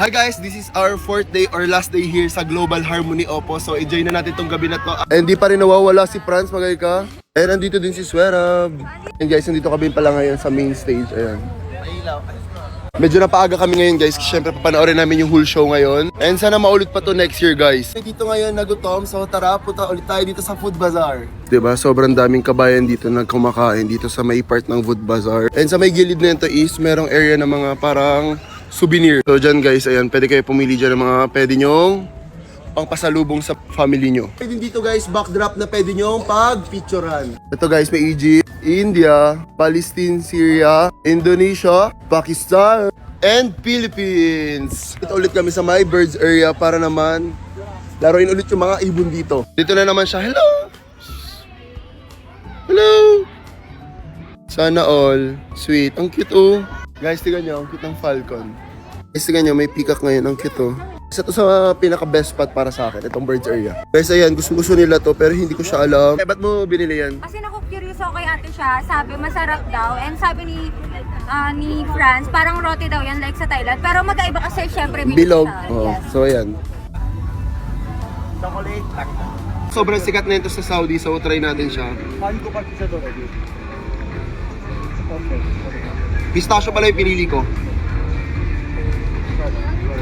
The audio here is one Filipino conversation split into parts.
Hi guys, this is our 4th day or last day here sa Global Harmony Oppo. So enjoy na natin tong gabi na to. And di pa rin nawawala si Franz, magay ka. And nandito din si Swerab. And guys, nandito kami pala ngayon sa main stage. Ayan. Medyo napaaga kami ngayon guys, kasi syempre papanoorin namin yung whole show ngayon. And sana maulit pa to next year guys. Dito ngayon nagutom, so tara punta ulit tayo dito sa Food Bazaar. Diba, sobrang daming kabayan dito na kumakain dito sa may part ng Food Bazaar. And sa may gilid na ito is merong area na mga parang souvenir. So dyan guys, ayan, pwede kayo pumili dyan ng mga pwede nyong pangpasalubong sa family nyo. Pwede dito guys, backdrop na pwede nyong pag-picturean. Ito guys, may Egypt, India, Palestine, Syria, Indonesia, Pakistan, and Philippines. Ito ulit kami sa my birds area para naman laruin ulit yung mga ibon dito. Dito na naman siya. Hello! Hello! Sana all. Sweet. Ang cute oh. Guys, tignan nyo. Ang cute ng falcon. Guys, tignan nyo. May peacock ngayon. Ang cute oh. Isa to sa pinaka-best spot para sa akin. Itong birds area. Guys, ayan. Gusto nila to pero hindi ko siya alam. Ba't mo binili yan? Kasi naku-curious ako kay ate siya. Sabi, masarap daw. And sabi ni Franz, parang roti daw yan like sa Thailand. Pero magkaiba kasi syempre Bilog. siya. Oh. Yes. So, ayan. Sobrang sikat na ito sa Saudi. So, try natin siya. Pistachio pala yung pinili ko.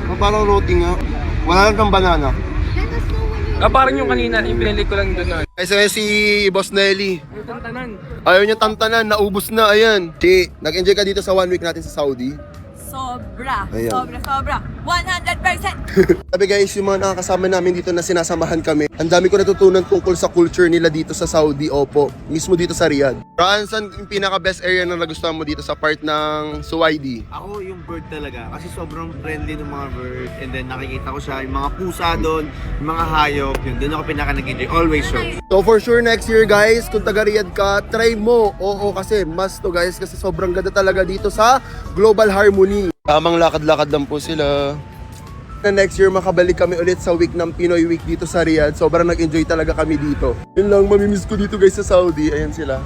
Oh, parang roti nga. Wala lang kang banana. Parang yung kanina, yung pinili ko lang doon. Guys, si Boss Nelly. Yung tantanan. Ayaw niya tantanan, naubos na, ayan. Nag-enjoy ka dito sa 1 week natin sa Saudi? Sobra. Ayan. Sobra. 100%. Sabi guys, yung mga nakakasama namin dito na sinasamahan kami, ang dami ko natutunan tungkol sa culture nila dito sa Saudi, Oppo. Mismo dito sa Riyadh. Raan, saan yung pinaka-best area na nagustuhan mo dito sa part ng Suwaidi? Ako yung bird talaga kasi sobrang friendly ng mga bird, and then nakikita ko siya, yung mga pusa doon, yung mga hayop, yun, doon ako pinaka nag-enjoy, always show. So for sure next year guys, kung taga Riyadh ka, try mo. Oo kasi must to guys, kasi sobrang ganda talaga dito sa Global Harmony. Tamang lakad-lakad lang po sila. Na next year makabalik kami ulit sa week ng Pinoy Week dito sa Riyadh. Sobrang nag-enjoy talaga kami dito. Yun lang, mamimiss ko dito guys sa Saudi. Ayan sila.